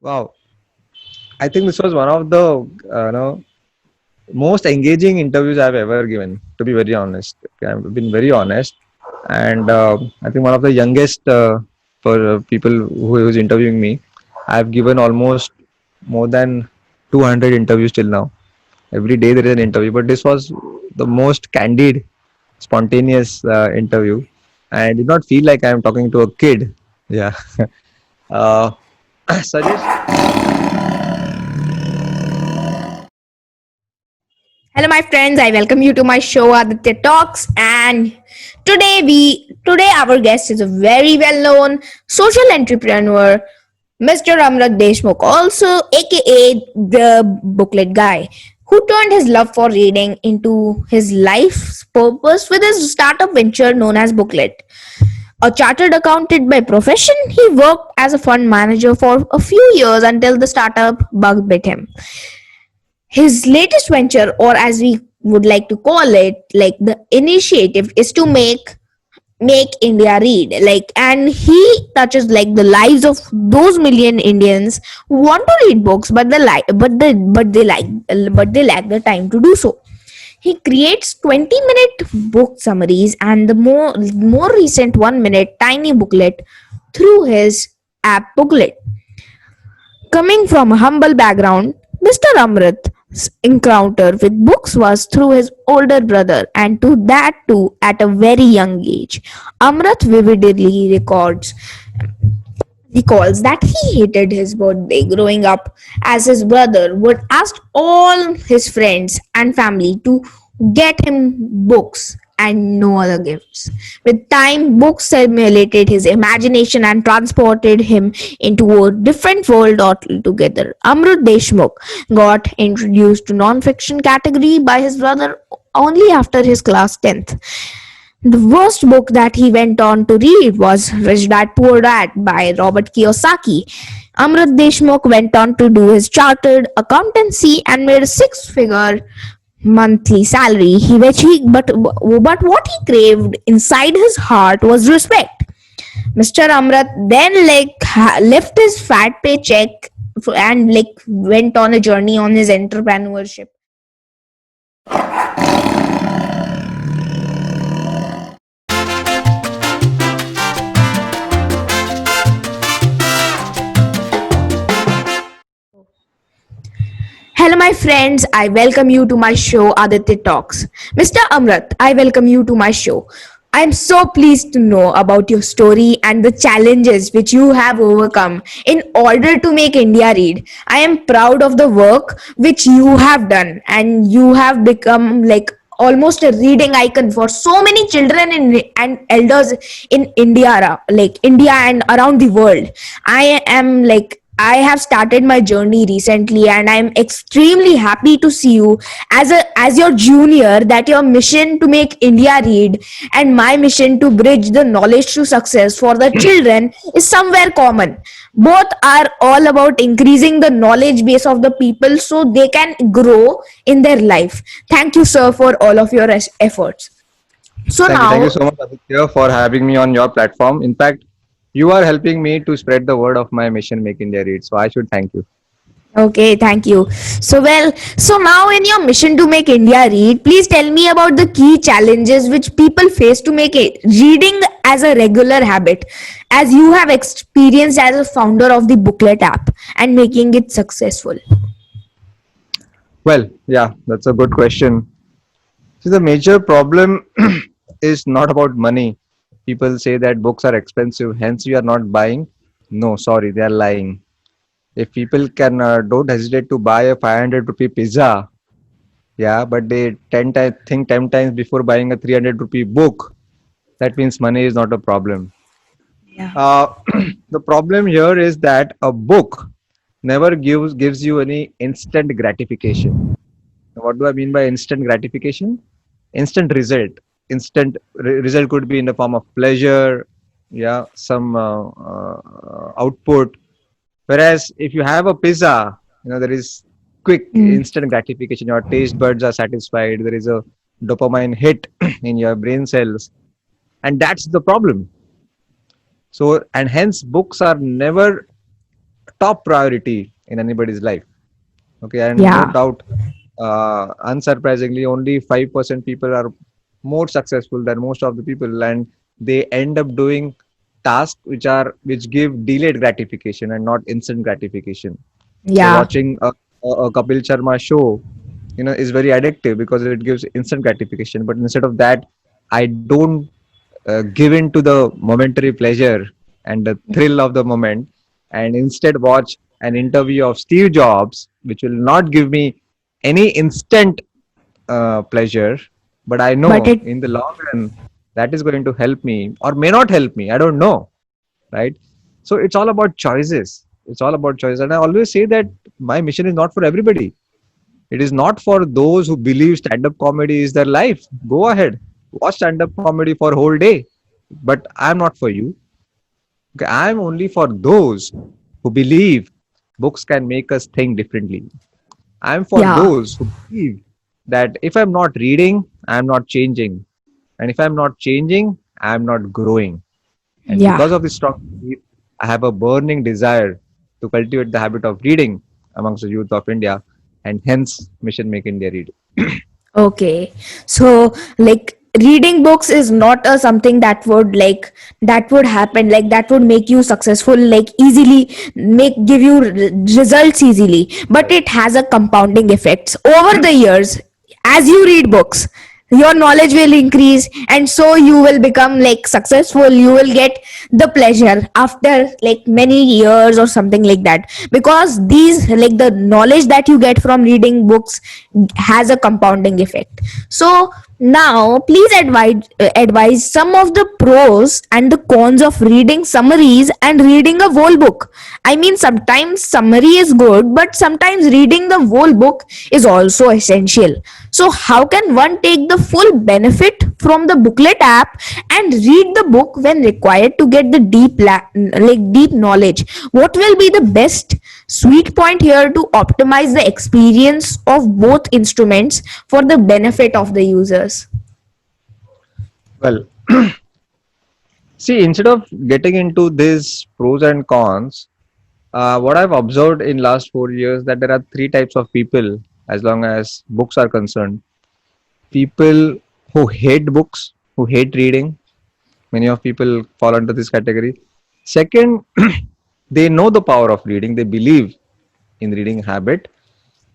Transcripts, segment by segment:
Wow, I think this was one of the most engaging interviews I've ever given. To be very honest, okay, I've been very honest, and I think one of the youngest for people who's interviewing me. I've given almost more than 200 interviews till now. Every day there is an interview, but this was the most candid, spontaneous interview. I did not feel like I am talking to a kid. Yeah. uh, Suggest. Hello, my friends. I welcome you to my show, Aditya Talks. And today our guest is a very well-known social entrepreneur, Mr. Amrat Deshmukh, also aka the booklet guy, who turned his love for reading into his life's purpose with his startup venture known as Booklet. A chartered accountant by profession, he worked as a fund manager for a few years until the startup bug bit him. His latest venture, or as we would like to call it, like the initiative, is to make India read. And he touches like the lives of those million Indians who want to read books, but they lack the time to do so. He creates 20-minute book summaries and the more recent 1 minute tiny booklet through his app Booklet. Coming from a humble background, Mr. Amrit's encounter with books was through his older brother, and to that too at a very young age. Amrit vividly recalls that he hated his birthday growing up, as his brother would ask all his friends and family to get him books and no other gifts. With time, books stimulated his imagination and transported him into a different world altogether. Amrut Deshmukh got introduced to non-fiction category by his brother only after his class 10th. The first book that he went on to read was Rich Dad Poor Dad by Robert Kiyosaki. Amrit Deshmukh went on to do his chartered accountancy and made a six-figure monthly salary. But what he craved inside his heart was respect. Mr. Amrit then left his fat paycheck and went on a journey on his entrepreneurship. Hello, my friends. I welcome you to my show, Aditya Talks. Mr. Amrit, I welcome you to my show. I am so pleased to know about your story and the challenges which you have overcome in order to make India read. I am proud of the work which you have done, and you have become like almost a reading icon for so many children and elders in India, like India and around the world. I have started my journey recently, and I'm extremely happy to see you as your junior, that your mission to make India read and my mission to bridge the knowledge to success for the children is somewhere common. Both are all about increasing the knowledge base of the people so they can grow in their life. Thank you, sir, for all of your efforts. So Thank you now, so much, Aditya, for having me on your platform. In fact, you are helping me to spread the word of my mission, Make India Read. So I should thank you. okay, thank you. So now in your mission to make India read, please tell me about the key challenges which people face to make it reading as a regular habit, as you have experienced as a founder of the Booklet app and making it successful. Well, yeah, that's a good question. See, the major problem is not about money. People say that books are expensive, hence we are not buying. No, sorry, they are lying. If people can don't hesitate to buy a 500 rupee pizza, yeah, but they 10 times think 10 times before buying a 300 rupee book, that means money is not a problem. Yeah. Uh, the problem here is that a book never gives you any instant gratification. What do I mean by instant gratification? Instant result. Result could be in the form of pleasure, yeah, some output. Whereas if you have a pizza, there is quick Mm. instant gratification. Your taste buds are satisfied. There is a dopamine hit in your brain cells, and that's the problem. So, and hence books are never top priority in anybody's life. Okay, and no Yeah. doubt, unsurprisingly, only 5% people are more successful than most of the people, and they end up doing tasks which give delayed gratification and not instant gratification. So Yeah. watching a Kapil Sharma show, is very addictive because it gives instant gratification. But instead of that, I don't give in to the momentary pleasure and the thrill of the moment, and instead watch an interview of Steve Jobs, which will not give me any instant pleasure, but I But know it, in the long run that is going to help me or may not help me. I don't know, right? So it's all about choices. It's all about choice, and I always say that my mission is not for everybody. It is not for those who believe stand-up comedy is their life. Go ahead, watch stand-up comedy for a whole day, but I'm not for you. Okay, I'm only for those who believe books can make us think differently. I'm for yeah. those who believe that if I'm not reading, I'm not changing. And if I'm not changing, I'm not growing. And Yeah. because of this strong belief, I have a burning desire to cultivate the habit of reading amongst the youth of India, and hence Mission Make India Read. Okay. So like reading books is not a something that would like that would happen like that would make you successful like easily, make give you results easily, but Right. it has a compounding effects over the years. As you read books, your knowledge will increase, and so you will become like successful, you will get the pleasure after like many years or something like that, because these like the knowledge that you get from reading books has a compounding effect. So now please advise some of the pros and the cons of reading summaries and reading a whole book. I mean, sometimes summary is good, but sometimes reading the whole book is also essential. So how can one take the full benefit from the booklet app and read the book when required to get the deep knowledge? What will be the best sweet point here to optimize the experience of both instruments for the benefit of the users? Well, see, instead of getting into these pros and cons, what I've observed in last 4 years that there are three types of people as long as books are concerned. People who hate books, who hate reading. Many of people fall under this category. Second, they know the power of reading. They believe in reading habit,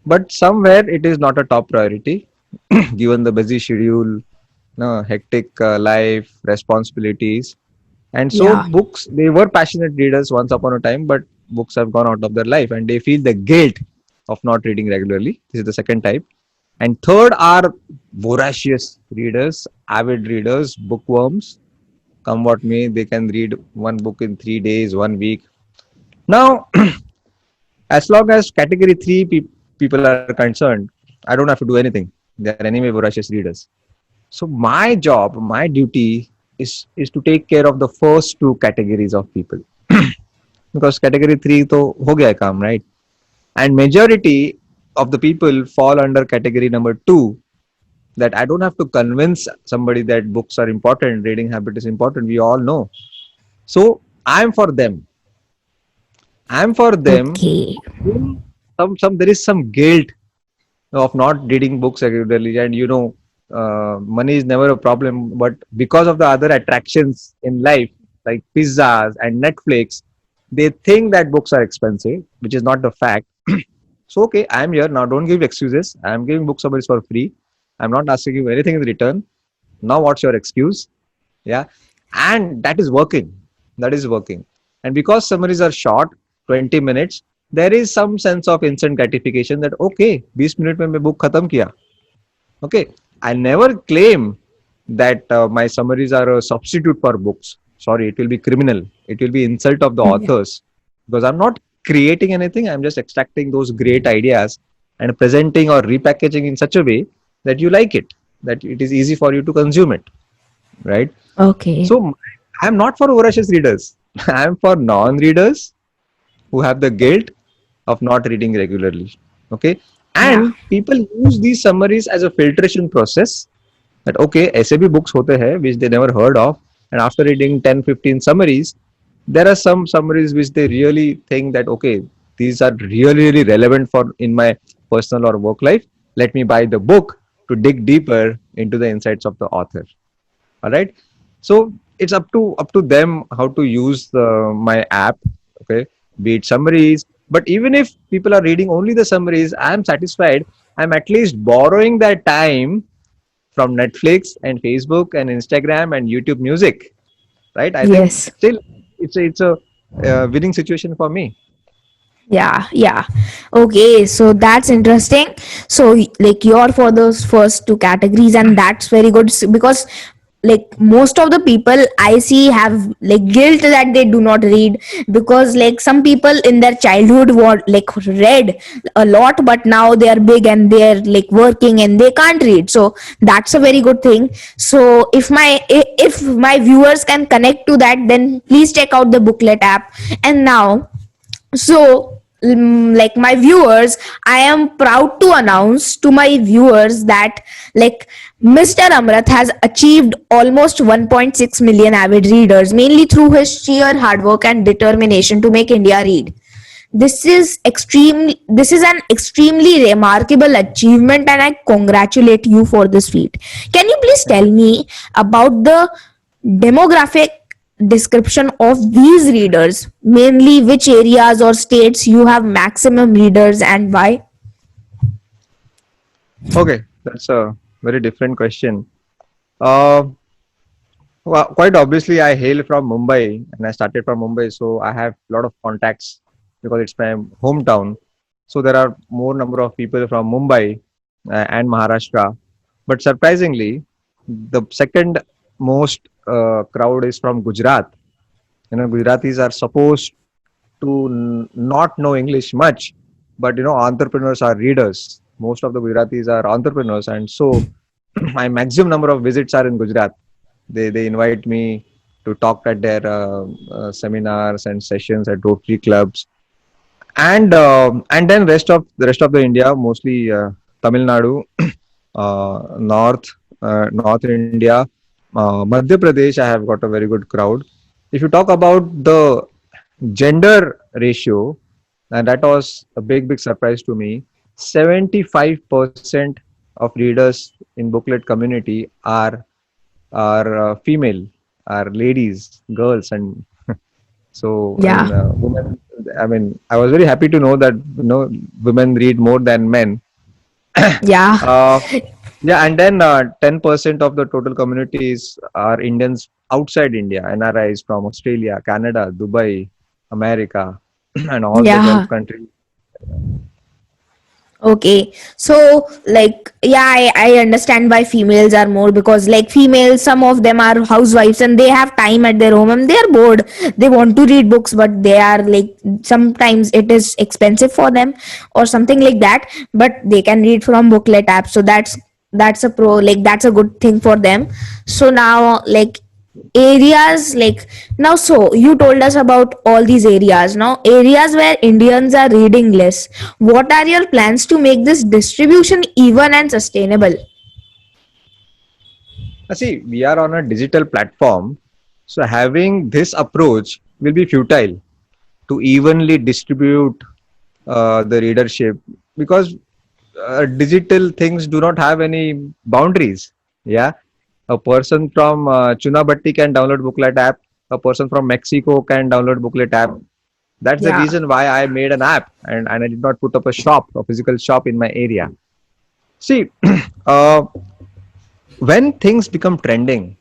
but somewhere it is not a top priority given the busy schedule, no, hectic life, responsibilities. And so Yeah. books, they were passionate readers once upon a time, but books have gone out of their life and they feel the guilt of not reading regularly. This is the second type. And third are voracious readers, avid readers, bookworms. Come what may, they can read one book in 3 days, 1 week. Now, as long as category three people are concerned, I don't have to do anything. They are anyway voracious readers. So my job, my duty is to take care of the first two categories of people. Because category three to ho gaya kaam, right? And majority of the people fall under category number two, that I don't have to convince somebody that books are important, reading habit is important. We all know. So I'm for them. I'm for them. Okay. Some there is some guilt of not reading books regularly, and money is never a problem, but because of the other attractions in life like pizzas and Netflix, they think that books are expensive, which is not the fact. So okay, I'm here now, don't give excuses. I'm giving book summaries for free. I'm not asking you anything in return. Now what's your excuse? Yeah, and that is working. That is working. And because summaries are short, 20 minutes, there is some sense of instant gratification that okay, 20 minutes mein main book khatam kiya. Okay, I never claim that my summaries are a substitute for books. Sorry, it will be criminal. It will be insult of the Yeah. authors, because I'm not creating anything. I'm just extracting those great ideas and presenting or repackaging in such a way that you like it, that it is easy for you to consume it, right? Okay. So I'm not for voracious readers. I'm for non-readers who have the guilt of not reading regularly. Okay, Yeah. and people use these summaries as a filtration process. That okay, ऐसे भी books होते हैं which they never heard of, and after reading 10, 15 summaries, there are some summaries which they really think that, okay, these are really, really relevant for in my personal or work life. Let me buy the book to dig deeper into the insights of the author. All right. So it's up to them how to use my app. Okay, be it summaries. But even if people are reading only the summaries, I'm satisfied. I'm at least borrowing that time from Netflix and Facebook and Instagram and YouTube Music. Right. I think Yes. still it's a winning situation for me. Yeah, yeah. Okay, so that's interesting. So, like, you're for those first two categories, and that's very good because, like, most of the people I see have like guilt that they do not read because, like, some people in their childhood were like read a lot, but now they are big and they're like working and they can't read. So that's a very good thing. So if my viewers can connect to that, then please check out the booklet app. And now, so like my viewers, I am proud to announce to my viewers that like Mr. Amrat has achieved almost 1.6 million avid readers, mainly through his sheer hard work and determination to make India read. This is an extremely remarkable achievement, and I congratulate you for this feat. Can you please Thank tell you. me about the demographic description of these readers, mainly which areas or states you have maximum readers and why? Okay, that's a very different question. Uh, Well, quite obviously, I hail from Mumbai and I started from Mumbai, so I have a lot of contacts because it's my hometown. So there are more number of people from Mumbai and Maharashtra. But surprisingly, the second most crowd is from Gujarat. Gujaratis are supposed to not know English much, but entrepreneurs are readers. Most of the Gujaratis are entrepreneurs, and so my maximum number of visits are in Gujarat. They invite me to talk at their seminars and sessions at Rotary clubs, and then rest of the India, mostly Tamil Nadu, North India, Madhya Pradesh. I have got a very good crowd. If you talk about the gender ratio, and that was a big surprise to me. 75% of readers in booklet community are female, are ladies, girls, and so Yeah, women. I mean, I was very happy to know that women read more than men. yeah, uh, yeah, and then 10% of the total communities are Indians outside India, NRIs from Australia, Canada, Dubai, America, and all the Gulf yeah. countries. Okay, so like, yeah, I understand why females are more because, like, females, some of them are housewives and they have time at their home and they are bored. They want to read books, but they are like, sometimes it is expensive for them or something like that. But they can read from booklet app, so that's a pro, like, that's a good thing for them. So now, like, areas like, now, so you told us about all these areas. Now, areas where Indians are reading less, what are your plans to make this distribution even and sustainable? See, we are on a digital platform, so having this approach will be futile to evenly distribute the readership because digital things do not have any boundaries. Yeah, a person from Chunabatti can download Booklet app. A person from Mexico can download Booklet app. That's the Yeah, reason why I made an app and I did not put up a physical shop in my area. See, uh, when things become trending,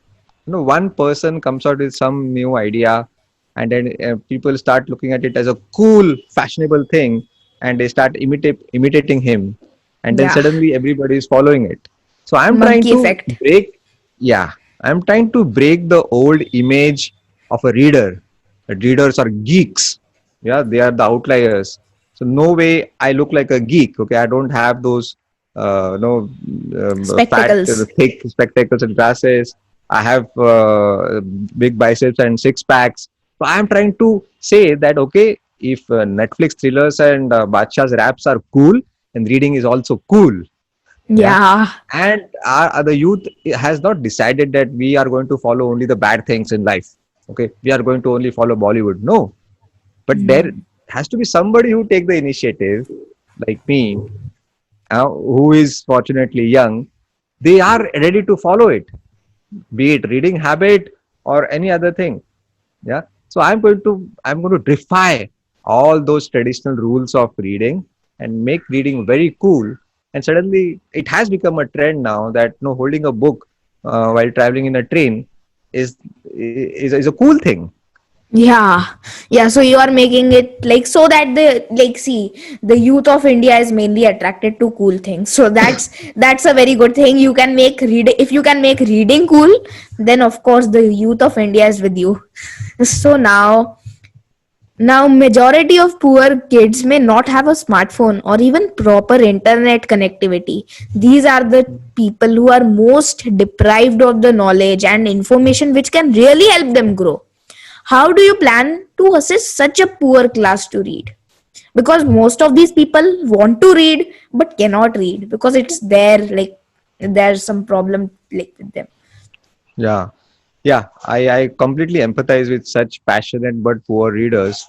one person comes out with some new idea, and then people start looking at it as a cool, fashionable thing, and they start imitating him, and then yeah. suddenly everybody is following it. So I'm trying Monkey to effect. break, yeah, I'm trying to break the old image of a reader. That readers are geeks. Yeah, they are the outliers. So no way I look like a geek. Okay, I don't have those no fat, Spectacles. thick spectacles and glasses. I have big biceps and six packs. So I'm trying to say that, okay, if Netflix thrillers and Badshah's raps are cool, and reading is also cool. Yeah, Yeah, and the youth has not decided that we are going to follow only the bad things in life. Okay, we are going to only follow Bollywood. No, but there has to be somebody who take the initiative, like me, who is fortunately young. They are ready to follow it, be it reading habit or any other thing. Yeah. So I'm going to defy all those traditional rules of reading and make reading very cool. And suddenly it has become a trend now that holding a book while traveling in a train is is a cool thing. Yeah, yeah. So you are making it like so that the like see the youth of India is mainly attracted to cool things. So that's a very good thing. You can make reading if you can make reading cool, then of course the youth of India is with you. So now majority of poor kids may not have a smartphone or even proper internet connectivity. These are the people who are most deprived of the knowledge and information which can really help them grow. How do you plan to assist such a poor class to read? Because most of these people want to read but cannot read because it's there, like there's some problem like with them. Yeah. Yeah, I completely empathize with such passionate but poor readers.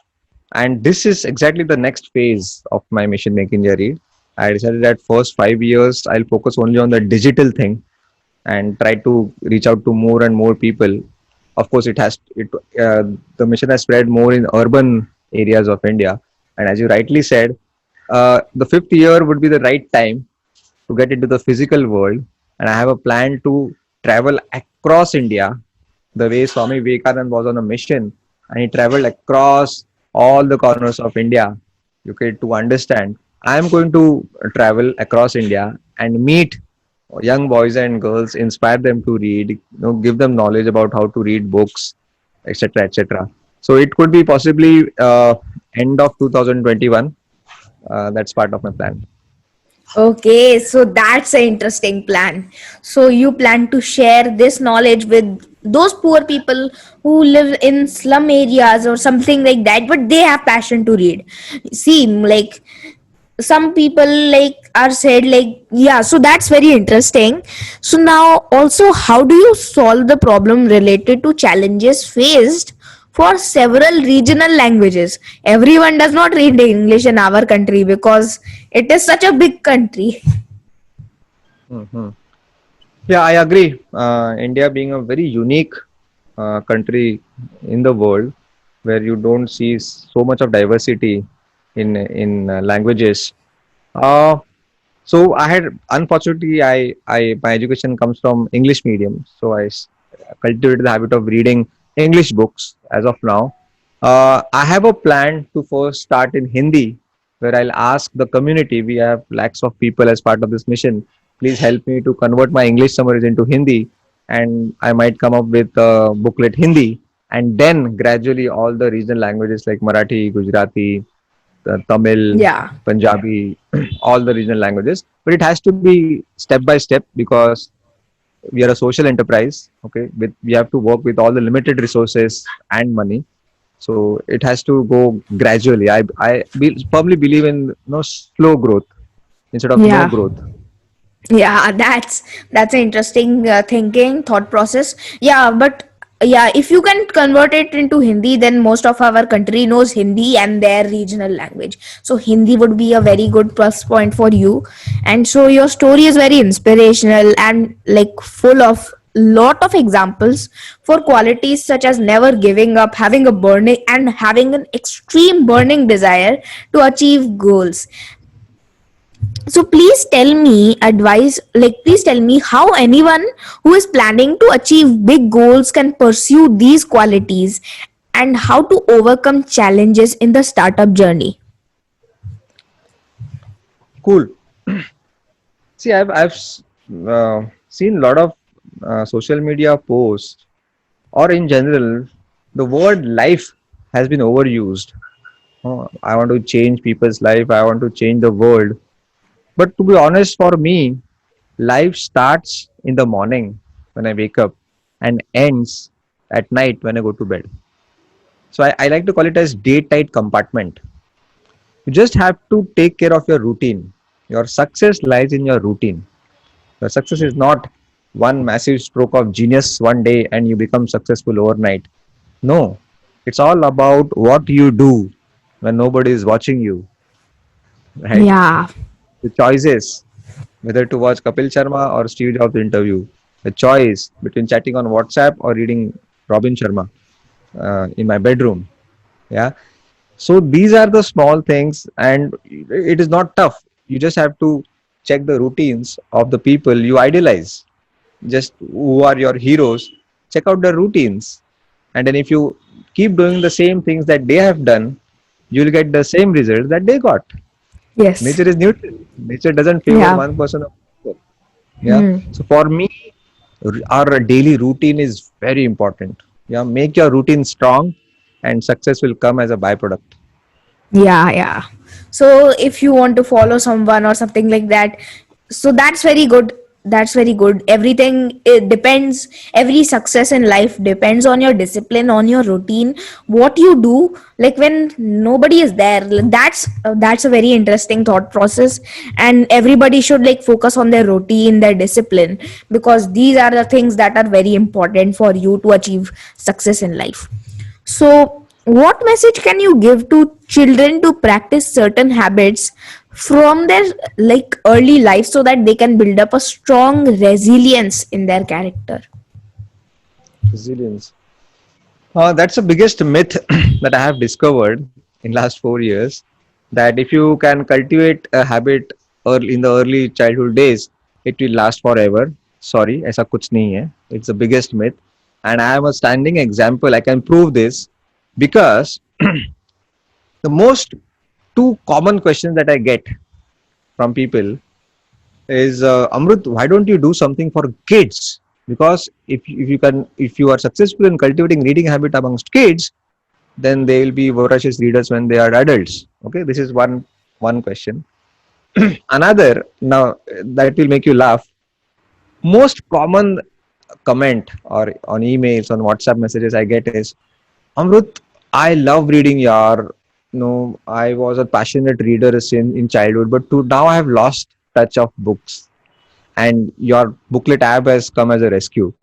And this is exactly the next phase of my mission making journey. I decided that first 5 years I'll focus only on the digital thing and try to reach out to more and more people. Of course, the mission has spread more in urban areas of India. And as you rightly said, the fifth year would be the right time to get into the physical world. And I have a plan to travel across India the way Swami Vivekanand was on a mission and he traveled across all the corners of India. Okay, to understand, I am going to travel across India and meet young boys and girls, inspire them to read, give them knowledge about how to read books, etc., etc. So it could be possibly end of 2021. That's part of my plan. Okay, so that's an interesting plan. So you plan to share this knowledge with those poor people who live in slum areas or something like that, but they have passion to read. See, like some people like are said like yeah, so that's very interesting. So now also how do you solve the problem related to challenges faced for several regional languages? Everyone does not read English in our country because it is such a big country. Hmm. Yeah, I agree. India being a very unique country in the world, where you don't see so much of diversity in languages. Uh, so I had unfortunately I my education comes from English medium, so cultivated the habit of reading English books as of now. I have a plan to first start in Hindi, where I'll ask the community. We have lakhs of people as part of this mission. Please help me to convert my English summaries into Hindi, and I might come up with a booklet Hindi, and then gradually all the regional languages like Marathi, Gujarati, Tamil, Yeah. Punjabi, all the regional languages. But it has to be step by step because we are a social enterprise. Okay, we have to work with all the limited resources and money. So it has to go gradually. Firmly believe in slow growth instead of no Yeah. growth. Yeah, that's an interesting thinking thought process. Yeah, but yeah, if you can convert it into Hindi, then most of our country knows Hindi and their regional language. So Hindi would be a very good plus point for you. And so your story is very inspirational and like full of lot of examples for qualities such as never giving up, having a burning and having an extreme burning desire to achieve goals. So please tell me how anyone who is planning to achieve big goals can pursue these qualities and how to overcome challenges in the startup journey. Cool. See, seen a lot of social media posts, or in general, the word life has been overused. Oh, I want to change people's life. I want to change the world. But to be honest, for me, life starts in the morning when I wake up and ends at night when I go to bed. So I like to call it as day-tight compartment. You just have to take care of your routine. Your success lies in your routine. Your success is not one massive stroke of genius one day and you become successful overnight. No, it's all about what you do when nobody is watching you, right? Yeah. The choices, whether to watch Kapil Sharma or Steve Jobs interview, the choice between chatting on WhatsApp or reading Robin Sharma in my bedroom. Yeah. So these are the small things, and it is not tough. You just have to check the routines of the people you idolize, just who are your heroes. Check out their routines, and then if you keep doing the same things that they have done, you'll get the same results that they got. Yes. Nature is neutral. Nature doesn't favor Yeah. one person or another. Yeah. Hmm. So for me, our daily routine is very important. Yeah. Make your routine strong, and success will come as a byproduct. Yeah, yeah. So if you want to follow someone or something like that, so that's very good. That's very good. Everything, it depends. Every success in life depends on your discipline, on your routine, what you do. Like when nobody is there, that's a very interesting thought process. And everybody should like focus on their routine, their discipline, because these are the things that are very important for you to achieve success in life. So, what message can you give to children to practice certain habits from their like early life so that they can build up a strong resilience in their character? Resilience. That's the biggest myth that I have discovered in last 4 years. That if you can cultivate a habit early in the early childhood days, it will last forever. Sorry, ऐसा कुछ नहीं है. It's the biggest myth, and I am a standing example. I can prove this because the most two common questions that I get from people is Amrut, why don't you do something for kids? Because if you are successful in cultivating reading habit amongst kids, then they will be voracious readers when they are adults. Okay, this is one question. Another, now that will make you laugh. Most common comment or on emails on WhatsApp messages I get is, Amrut, I love reading, yaar. No, I was a passionate reader in childhood, but now I have lost touch of books, and your booklet app has come as a rescue.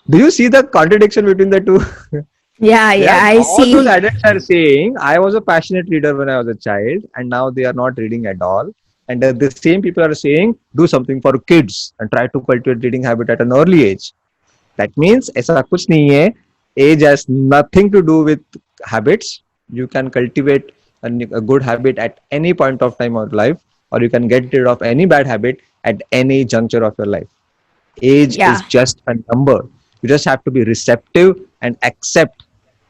Do you see the contradiction between the two? Yeah, Yeah, yeah, I all those see. adults are saying, I was a passionate reader when I was a child, and now they are not reading at all. And the same people are saying, do something for kids and try to cultivate reading habit at an early age. That means ऐसा कुछ नहीं है. Age has nothing to do with habits. You can cultivate a good habit at any point of time of life, or you can get rid of any bad habit at any juncture of your life. Age is Yeah, just a number. You just have to be receptive and accept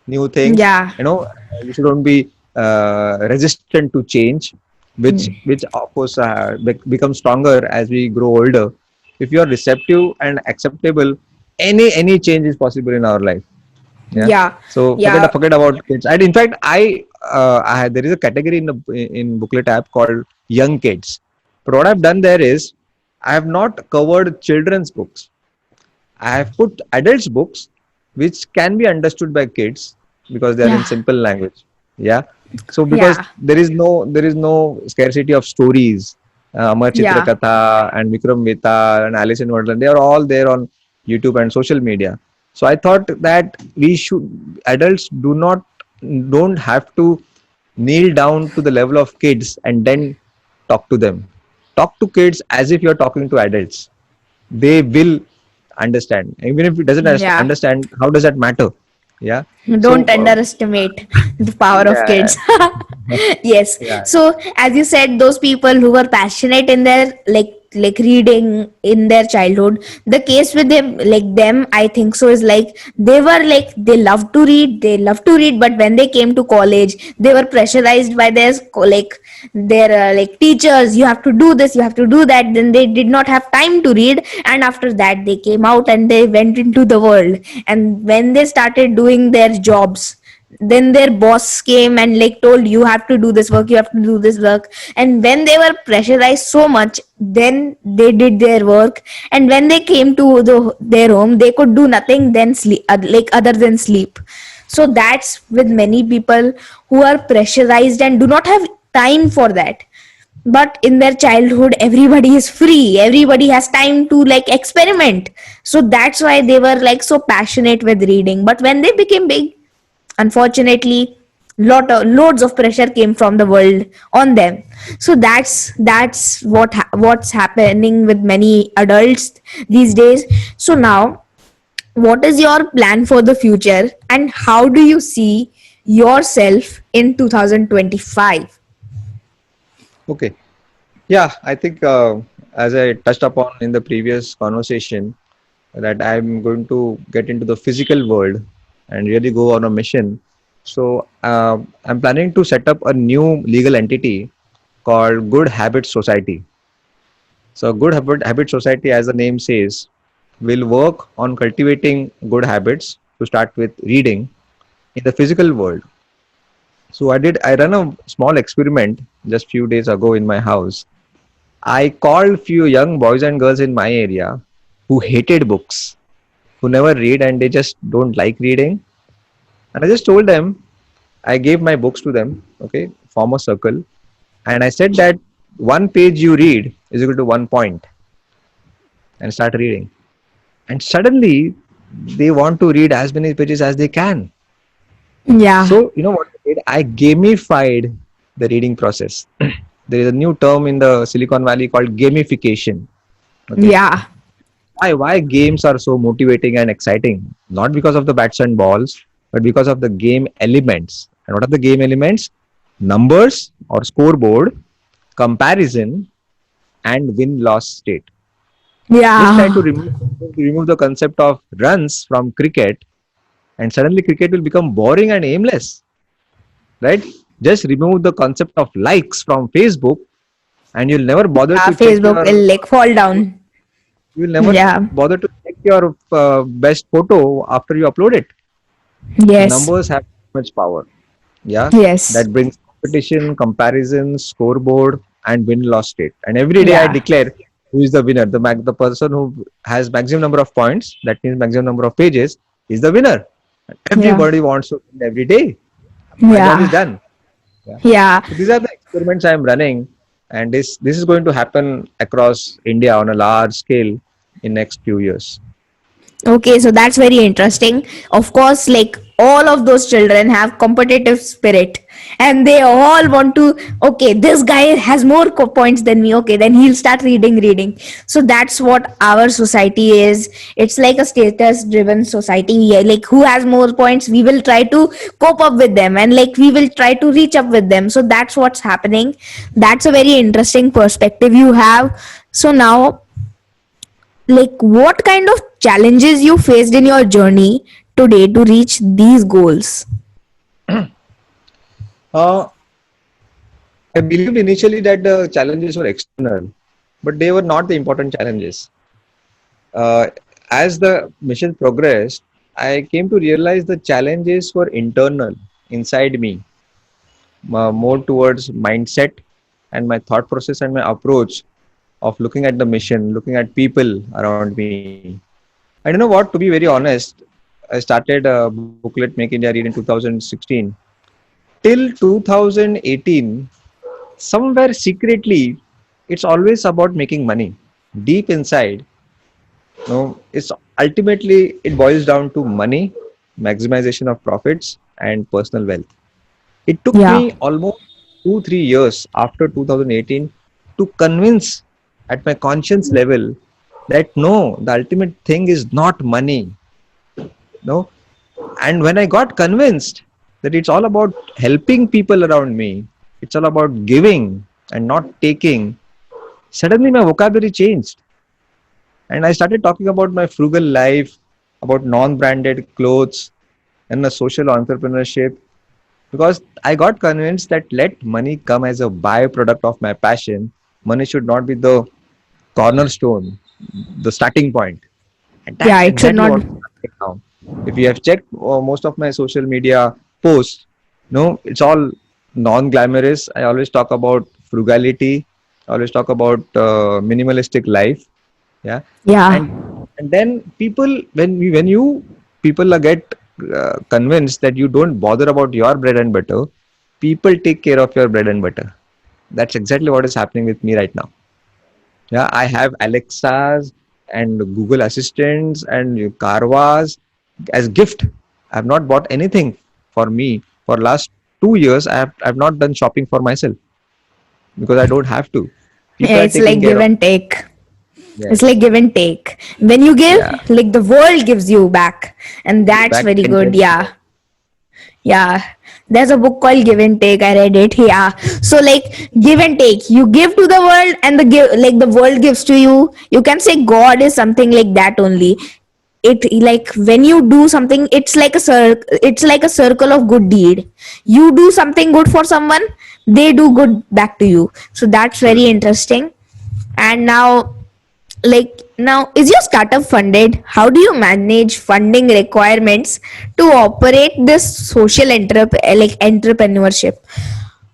new things. yeah. You shouldn't be resistant to change, Hmm. which of course becomes stronger as we grow older. If you are receptive and acceptable, any change is possible in our life. Yeah. Yeah, So yeah, forget about kids. And in fact, there is a category in booklet app called young kids. But what I've done there is I have not covered children's books. I have put adults books which can be understood by kids because they are in yeah, simple language. Yeah. So because yeah, there is no scarcity of stories. Amar Chitra yeah, Katha and Vikram Mehta and Alice in Wonderland, they are all there on YouTube and social media. So I thought that adults don't have to kneel down to the level of kids and then talk to them. Talk to kids as if you're talking to adults. They will understand. Even if it doesn't yeah. understand, how does that matter? Yeah. So Don't underestimate the power of yeah, kids. Yes. yeah, So as you said, those people who were passionate in their like reading in their childhood, the case with them, like them, I think so, is like they were like they love to read, but when they came to college, they were pressurized by their like teachers. You have to do this, you have to do that. Then they did not have time to read, and after that they came out and they went into the world. And when they started doing their jobs, then their boss came and like told, you have to do this work, you have to do this work. And when they were pressurized so much, then they did their work. And when they came to their home, they could do nothing then sleep, like other than sleep. So that's with many people who are pressurized and do not have time for that. But in their childhood, everybody is free, everybody has time to like experiment. So that's why they were like so passionate with reading. But when they became big, unfortunately loads of pressure came from the world on them. So that's what's happening with many adults these days. So now, what is your plan for the future, and how do you see yourself in 2025? Okay. Yeah, I think as I touched upon in the previous conversation, that I'm going to get into the physical world and really go on a mission. So I'm planning to set up a new legal entity called Good Habits Society. So Habit Society, as the name says, will work on cultivating good habits to start with reading in the physical world. So I ran a small experiment just few days ago in my house. I called few young boys and girls in my area who hated books, who never read and they just don't like reading. And I just told them, I gave my books to them, okay, form a circle. And I said that one page you read is equal to 1 point, and start reading. And suddenly they want to read as many pages as they can. Yeah, So, you know what I did? I gamified the reading process. There is a new term in the Silicon Valley called gamification. Okay. yeah, Why games are so motivating and exciting? Not because of the bats and balls, but because of the game elements. And what are the game elements? Numbers or scoreboard, comparison, and win loss state. Just try to yeah, remove the concept of runs from cricket, and suddenly cricket will become boring and aimless, right? Just remove the concept of likes from Facebook, and you'll never bother yeah. to check Facebook your will like fall down. you'll never Yeah, bother to check your best photo after you upload it. yes, Numbers have much power. Yeah, yes, that brings competition, comparison, scoreboard, and win loss state. And every day I yeah, declare who is the winner. The person who has maximum number of points, that means maximum number of pages, is the winner. And yeah, everybody wants to win every day. My job is yeah, done. Yeah. yeah. So these are the experiments I am running, and this is going to happen across India on a large scale in next few years. Okay, so that's very interesting. Of course, like all of those children have competitive spirit, and they all want to, okay, this guy has more points than me. Okay, then he'll start reading. So that's what our society is. It's like a status driven society. Yeah, like who has more points, we will try to cope up with them, and like we will try to reach up with them. So that's what's happening. That's a very interesting perspective you have. So now, like what kind of challenges you faced in your journey today to reach these goals? Uh, I believed initially that the challenges were external, but they were not the important challenges. Uh, as the mission progressed, I came to realize the challenges were internal, inside me, more towards mindset and my thought process and my approach of looking at the mission, looking at people around me. And you know what? To be very honest, I started booklet Make India Read in 2016. Till 2018, somewhere secretly, it's always about making money. Deep inside, no, it's ultimately it boils down to money, maximization of profits, and personal wealth. It took Yeah, me almost 2 3 years after 2018 to convince at my conscience level that no, the ultimate thing is not money. No, and when I got convinced that it's all about helping people around me, it's all about giving and not taking, suddenly my vocabulary changed. And I started talking about my frugal life, about non branded clothes, and the social entrepreneurship because I got convinced that let money come as a byproduct of my passion. Money should not be the cornerstone, the starting point. And yeah, that's it should exactly not. what is happening now. If you have checked most of my social media posts, no, it's all non-glamorous. I always talk about frugality. I always talk about minimalistic life. Yeah, Yeah, and and then people when you people get convinced that you don't bother about your bread and butter, people take care of your bread and butter. That's exactly what is happening with me right now. Yeah, I have Alexas and Google Assistants and Carvas as gift. I have not bought anything for me for last 2 years. I've not done shopping for myself because I don't have to. People Yeah, are it's taking like care give of. and take. It's Yes. like give and take. When you give, Yeah. like the world gives you back, and that's Back very 10 good. 10. Yeah, yeah. There's a book called Give and Take. I read it. Yeah. So like give and take. You give to the world, and the world gives to you. You can say God is something like that only. It like when you do something, it's like a circle of good deed. You do something good for someone, they do good back to you. So that's very Absolutely. interesting. And now is your startup funded? How do you manage funding requirements to operate this entrepreneurship?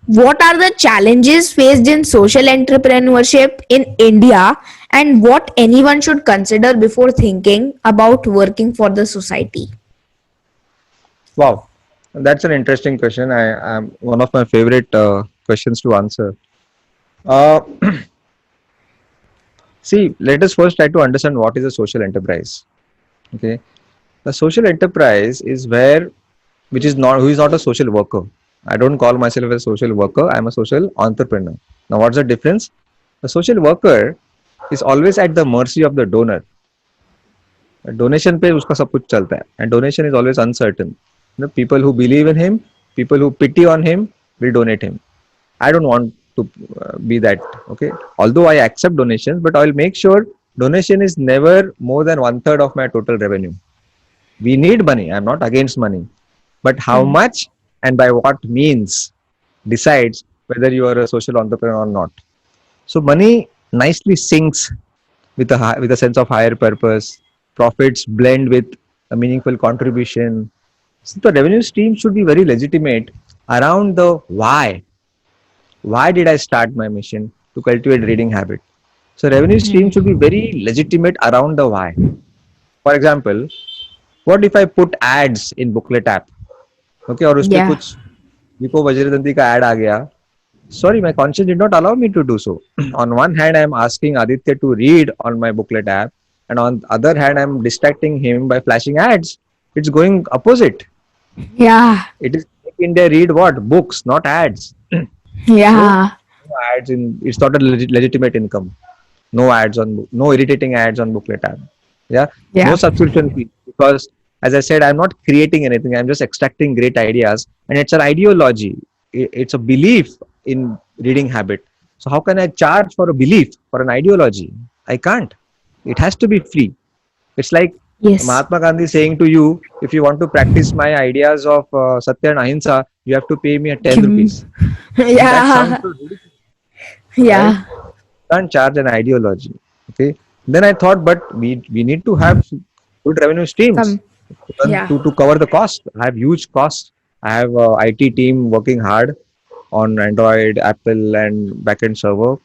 What are the challenges faced in social entrepreneurship in India, and what anyone should consider before thinking about working for the society? Wow, that's an interesting question. I am one of my favorite questions to answer. Uh, See, let us first try to understand what is a social enterprise. Okay, the social enterprise is where, which is not, who is not a social worker. I don't call myself a social worker. I'm a social entrepreneur. Now, what's the difference? The social worker is always at the mercy of the donor. Donation पे उसका सब कुछ चलता है, and donation is always uncertain. You know, people who believe in him, people who pity on him will donate him. I don't want to be that. Okay, although I accept donations, but I'll make sure donation is never more than one third of my total revenue. We need money. I'm not against money, but how Hmm. much and by what means decides whether you are a social entrepreneur or not. So money nicely syncs with with a sense of higher purpose. Profits blend with a meaningful contribution. So the revenue stream should be very legitimate around the why. Why did I start my mission to cultivate reading habit? So revenue stream should be very legitimate around the why. For example, what if I put ads in booklet app? Okay, और उसपे Yeah. कुछ विको वज्रदंती का ad आ गया. Sorry, my conscience did not allow me to do so. On one hand, I am asking Aditya to read on my booklet app, and on the other hand, I am distracting him by flashing ads. It's going opposite. Yeah. It is make India read what? Books, not ads. No, Yeah. no ads in. It's not a legitimate income. No ads on. No irritating ads on booklet app. Yeah. No Yeah. subscription fee because, as I said, I'm not creating anything. I'm just extracting great ideas, and it's an ideology. It's a belief in reading habit. So how can I charge for a belief, for an ideology? I can't. It has to be free. It's like Yes. Mahatma Gandhi saying to you, if you want to practice my ideas of Satya and Ahimsa, you have to pay me a 10 Kim. rupees. That sounds Yeah. so ridiculous, right? Yeah. Can't charge an ideology. Okay. Then I thought, but we need to have good revenue streams Some. Yeah. to cover the cost. I have huge costs. I have a IT team working hard on Android, Apple, and backend server.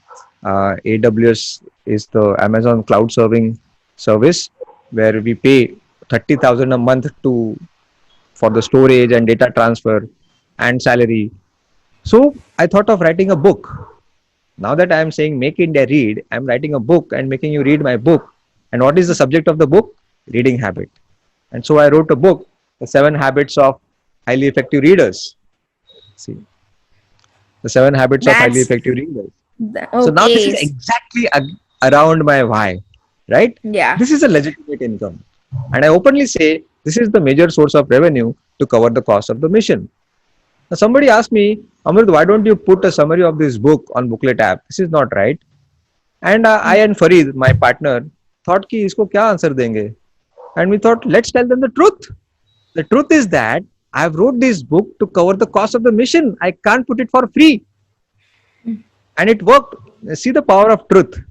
AWS is the Amazon cloud serving service where we pay 30,000 a month to for the storage and data transfer and salary. So I thought of writing a book. Now that I am saying make India read, I am writing a book and making you read my book. And what is the subject of the book? Reading habit. And so I wrote a book, The Seven Habits of Highly Effective Readers. See, The Seven Habits of Highly That's Effective Readers. So now this okay. is exactly around my why, right? Yeah. This is a legitimate income. And I openly say this is the major source of revenue to cover the cost of the mission. Now somebody asked me, Amrit, why don't you put a summary of this book on booklet app? This is not right. And I and Farid, my partner, thought कि इसको क्या answer देंगे? And we thought, let's tell them the truth. The truth is that I have wrote this book to cover the cost of the mission. I can't put it for free. And it worked. See the power of truth.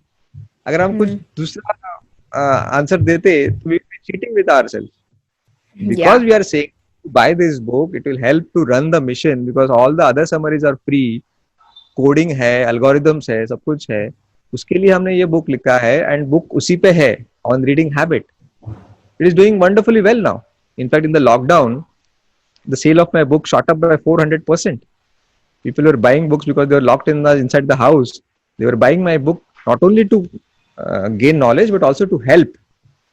अगर हम कुछ दूसरा answer देते तो we will be cheating with ourselves. Because Yeah. we are saying to buy this book, it will help to run the mission because all the other summaries are free. Coding है, algorithms है, सब कुछ है. उसके लिए हमने ये book लिखा है and बुक उसी पे है on reading habit. It is doing wonderfully well now. In fact, in the lockdown, the sale of my book shot up by 400%. People were buying books because they were locked inside the house. They were buying my book not only to gain knowledge but also to help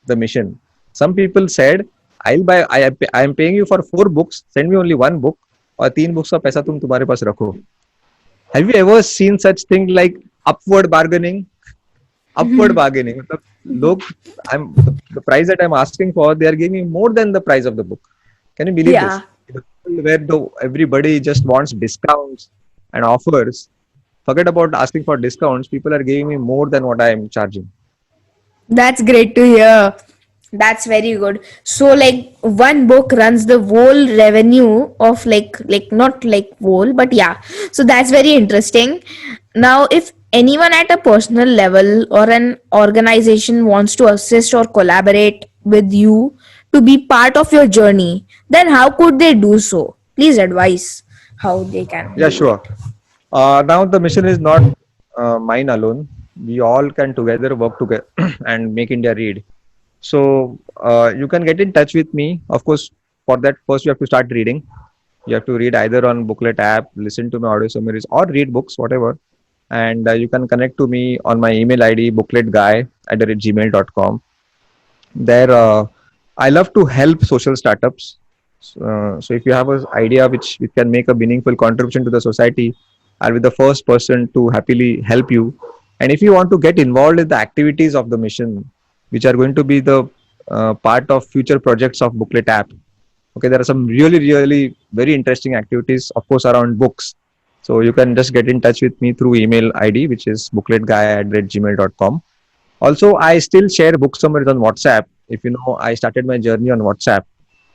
the mission. Some people said, I'll buy. I am paying you for 4 books. Send me only one book, और 3 books का पैसा तुम तुम्हारे पास रखो. Have you ever seen such thing like upward bargaining? Upward bargaining. मतलब लोग, the price that I'm asking for, they are giving me more than the price of the book. Can you believe this? Yeah, Where everybody just wants discounts and offers. Forget about asking for discounts. People are giving me more than what I am charging. that's great to hear. That's very good. So like one book runs the whole revenue of like not like whole, but yeah. So that's very interesting. Now if anyone at a personal level or an organization wants to assist or collaborate with you to be part of your journey, then how could they do so? Please advise how they can Yeah, do it. sure. Now the mission is not mine alone. We all can together work together and make India read. So you can get in touch with me. Of course, for that first you have to start reading. You have to read either on Booklet app, listen to my audio summaries, or read books, whatever. And you can connect to me on my email ID, bookletguy@gmail.com. There, I love to help social startups. So if you have an idea which can make a meaningful contribution to the society, I'll be the first person to happily help you. And if you want to get involved in the activities of the mission, which are going to be the part of future projects of Booklet app, okay, there are some really very interesting activities, of course, around books. So you can just get in touch with me through email ID, which is bookletguy@gmail.com. Also, I still share book summaries on WhatsApp. If you know, I started my journey on WhatsApp,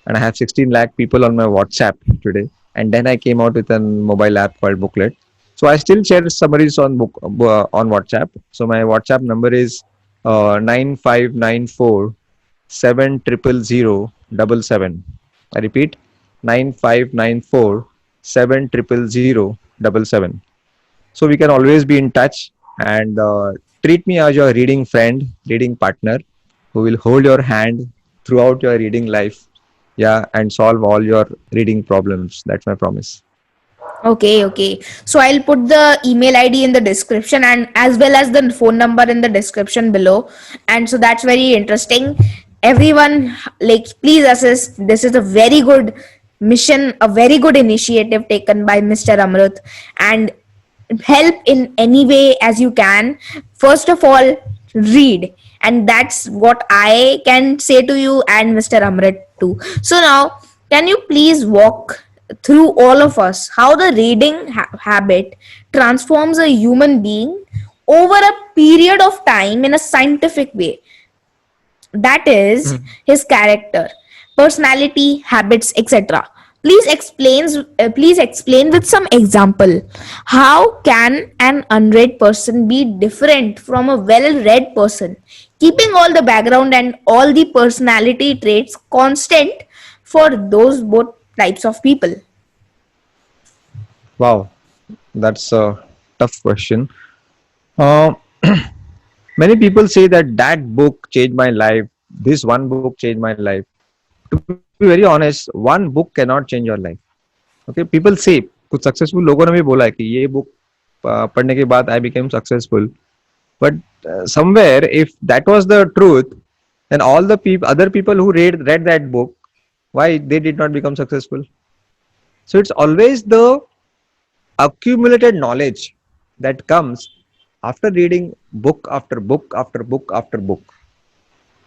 and I have 16 lakh people on my WhatsApp today. And then I came out with a mobile app called Booklet. So I still share summaries on on WhatsApp. So my WhatsApp number is 9594 700 777. I repeat, 9594 700 777. So we can always be in touch, and treat me as your reading friend, reading partner, who will hold your hand throughout your reading life. Yeah, and solve all your reading problems. That's my promise. Okay, okay. So I'll put the email ID in the description and as well as the phone number in the description below. And so that's very interesting. Everyone, like, please assist. This is a very good mission, a very good initiative taken by Mr. Amrut, and help in any way as you can. First of all, read, and that's what I can say to you and Mr. Amrit too. So now, can you please walk through all of us how the reading habit transforms a human being over a period of time in a scientific way, that is his character, personality, habits, etc. Please explain with some example, how can an unread person be different from a well read person, keeping all the background and all the personality traits constant for those both types of people. Wow, that's a tough question. Uh, Many people say that book changed my life. This one book changed my life. To be very honest, one book cannot change your life. Okay, people say, कुछ successful लोगों ने भी बोला है कि ये book पढ़ने के बाद I became successful. But somewhere, if that was the truth, then all the other people who read that book, why they did not become successful? So it's always the accumulated knowledge that comes after reading book after book after book after book.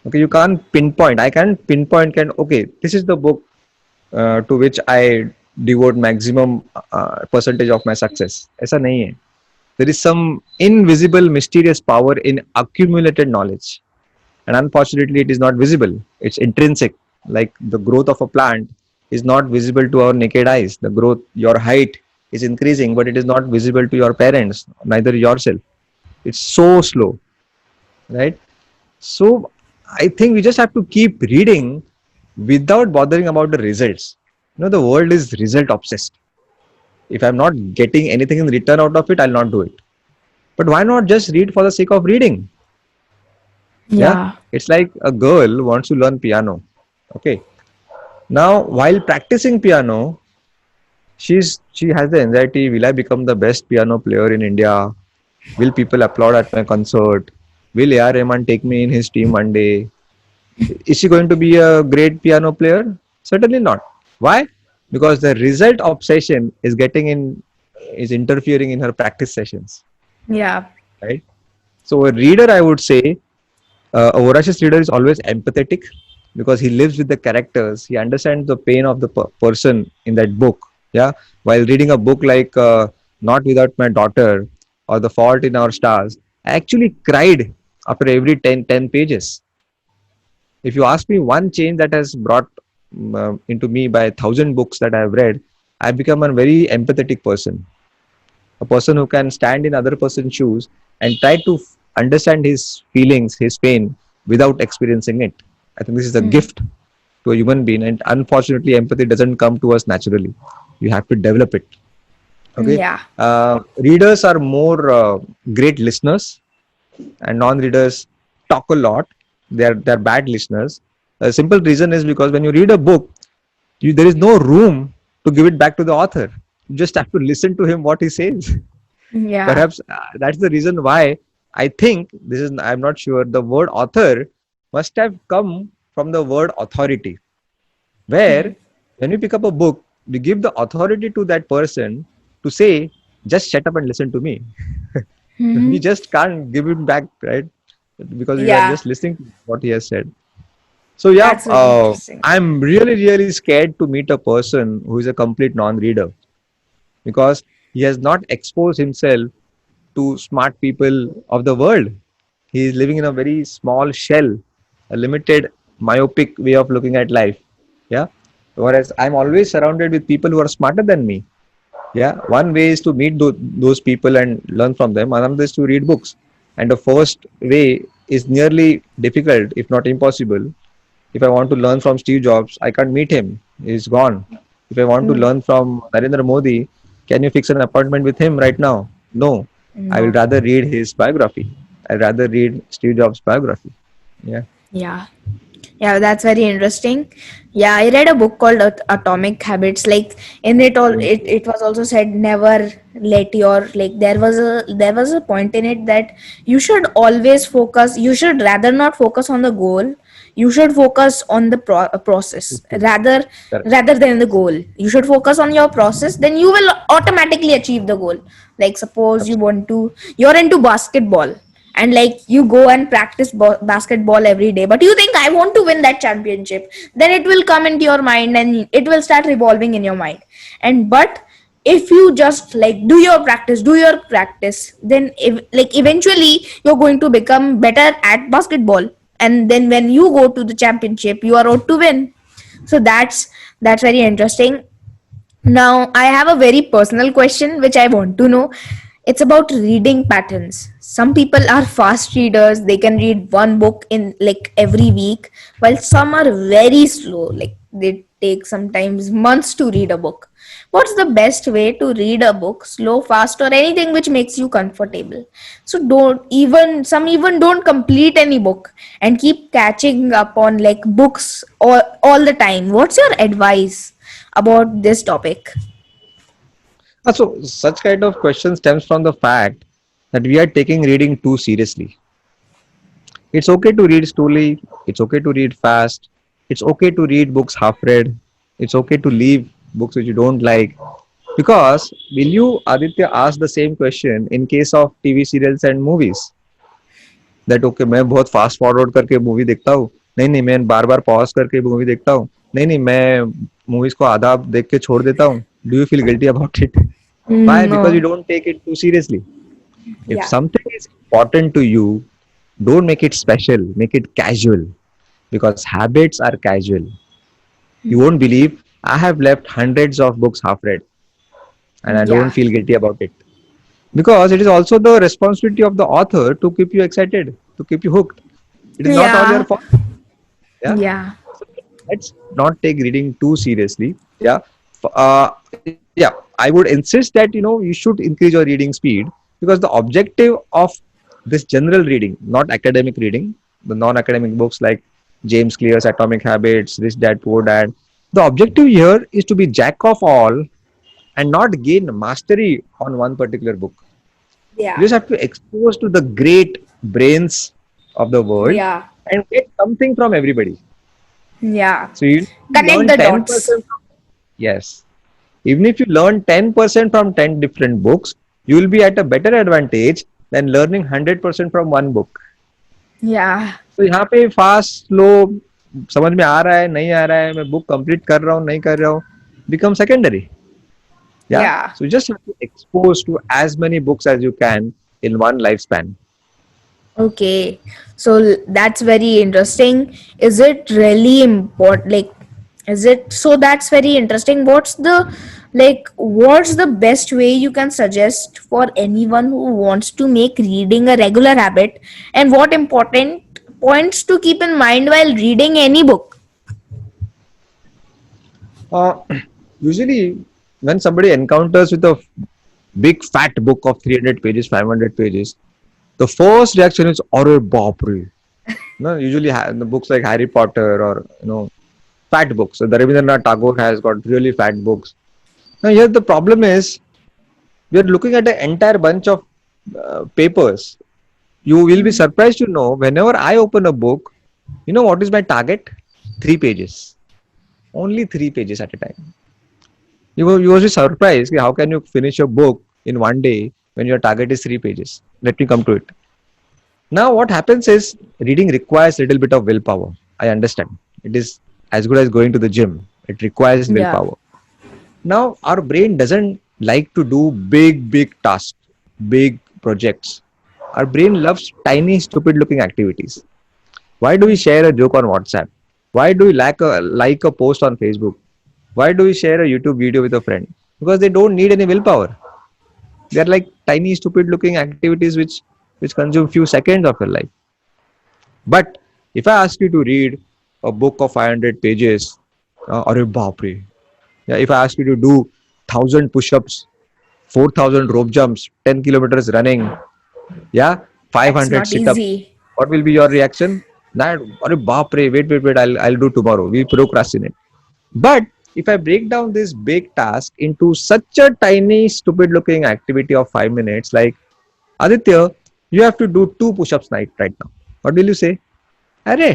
Okay, you can't pinpoint. I can't pinpoint. Okay, this is the book to which I devote maximum percentage of my success. ऐसा नहीं है. There is some invisible, mysterious power in accumulated knowledge, and unfortunately, it is not visible. It's intrinsic. Like the growth of a plant is not visible to our naked eyes. The growth, your height is increasing, but it is not visible to your parents, neither yourself. It's so slow, right? So I think we just have to keep reading without bothering about the results. You know, the world is result obsessed. If I'm not getting anything in return out of it, I'll not do it. But why not just read for the sake of reading? Yeah, Yeah. it's like a girl wants to learn piano. Okay, now while practicing piano, she has the anxiety: will I become the best piano player in India? Will people applaud at my concert? Will A.R. Rahman take me in his team one day? Is she going to be a great piano player? Certainly not. Why? Because the result obsession is interfering in her practice sessions, Yeah. right? So a reader, I would say, a voracious reader is always empathetic because he lives with the characters. He understands the pain of the person in that book. Yeah. While reading a book like Not Without My Daughter or The Fault in Our Stars, I actually cried after every 10 pages. If you ask me one change that has brought into me by 1,000 books that I have read, I've become a very empathetic person, a person who can stand in other person's shoes and try to understand his feelings, his pain without experiencing it. I think this is a Mm. gift to a human being, and unfortunately, empathy doesn't come to us naturally. You have to develop it. Okay, Yeah. readers are more great listeners, and non-readers talk a lot. They're bad listeners. A simple reason is because when you read a book, there is no room to give it back to the author. You just have to listen to him what he says. Yeah. Perhaps that's the reason why I think I'm not sure, the word author must have come from the word authority, where when you pick up a book, you give the authority to that person to say, just shut up and listen to me. We Mhm. just can't give it back, right? Because we are Yeah. just listening to what he has said. So yeah, That's very interesting. I'm really, really scared to meet a person who is a complete non-reader because he has not exposed himself to smart people of the world. He is living in a very small shell, a limited, myopic way of looking at life. Yeah. Whereas I'm always surrounded with people who are smarter than me. Yeah. One way is to meet those people and learn from them. Another is to read books. And the first way is nearly difficult, if not impossible. If I want to learn from Steve Jobs, I can't meet him. He's gone. If I want to Mm. learn from Narendra Modi, can you fix an appointment with him right now? No. I will No. rather read his biography. I'd rather read Steve Jobs' biography. Yeah. Yeah. Yeah, that's very interesting. Yeah, I read a book called Atomic Habits. Like in it all, it was also said never let your like there was a point in it that you should always focus. You should rather not focus on the goal. You should focus on the process Correct. rather than the goal. You should focus on your process. Then you will automatically achieve the goal. Like suppose Absolutely. you're into basketball and like you go and practice basketball every day, but you think I want to win that championship, then it will come into your mind and it will start revolving in your mind. And but if you just like do your practice, then if, like eventually you're going to become better at basketball, and then when you go to the championship you are out to win. So that's very interesting. Now, I have a very personal question which I want to know. It's about reading patterns. Some people are fast readers, they can read one book in like every week, while some are very slow, like they take sometimes months to read a book. What's the best way to read a book, slow, fast, or anything which makes you comfortable? So some even don't complete any book and keep catching up on like books all the time. What's your advice about this topic? So, such kind of question stems from the fact that we are taking reading too seriously. It's okay to read slowly. It's okay to read fast. It's okay to read books half read. It's okay to leave books which you don't like. Because will you, Aditya, ask the same question in case of TV serials and movies? That okay, मैं बहुत fast forward करके movie देखता हूँ. नहीं नहीं, मैं बार बार pause करके movie देखता हूँ. नहीं नहीं, मैं मूवीज को आधा देख के छोड़ देता हूँ. Do you feel guilty about it? Why? Because you No. don't take it too seriously. If Yeah. something is important to you, don't make it special, make it casual. Because habits are casual. You won't believe I have left hundreds of books half read and I don't Yeah. feel guilty about it. Because it is also the responsibility of the author to keep you excited, to keep you hooked. It is not all your Yeah. fault. Yeah. Yeah. Let's not take reading too seriously. Yeah. Yeah. I would insist that you should increase your reading speed because the objective of this general reading, not academic reading, the non-academic books like James Clear's Atomic Habits, Rich Dad Poor Dad, the objective here is to be jack of all and not gain mastery on one particular book. You Yeah. just have to expose to the great brains of the world Yeah. and get something from everybody. Yeah. So you Connect learn the dots. 10%. Yes. Even if you learn 10% from 10 different books, you will be at a better advantage than learning 100% from one book. Yeah. तो यहाँ पे fast slow समझ में आ रहा है नहीं आ रहा है मैं बुक कंप्लीट कर रहा हूँ नहीं कर रहा हूँ become secondary. Yeah. Yeah. So you just have to expose to as many books as you can in one lifespan. Okay, so that's very interesting. Is it really important? Like, is it so? That's very interesting. What's the best way you can suggest for anyone who wants to make reading a regular habit? And what important points to keep in mind while reading any book? Uh, Usually, when somebody encounters with a big fat book of 300 pages, 500 pages, the first reaction is, "Arey baap re." No, usually the books like Harry Potter or fat books. So the Rabindranath Tagore has got really fat books. Now here the problem is we are looking at an entire bunch of papers. You will be surprised to know whenever I open a book, you know what is my target? 3 pages. Only 3 pages at a time. You will be surprised how can you finish a book in one day when your target is 3 pages. Let me come to it. Now what happens is reading requires a little bit of willpower. I understand. It is as good as going to the gym. It requires Yeah. willpower. Now our brain doesn't like to do big tasks, big projects. Our brain loves tiny, stupid looking activities. Why do we share a joke on WhatsApp? Why do we like a post on Facebook? Why do we share a YouTube video with a friend? Because they don't need any willpower. They're like tiny, stupid looking activities which consume few seconds of your life. But if I ask you to read a book of 500 pages, or yeah, if I ask you to do 1,000 push-ups, 4,000 rope jumps, 10 kilometers running, yeah, That's 500 not sit-ups, easy. what will be your reaction? That, wait, I'll do tomorrow. We procrastinate. But if I break down this big task into such a tiny, stupid looking activity of 5 minutes, like Aditya, you have to do 2 push-ups right now. What will you say? अरे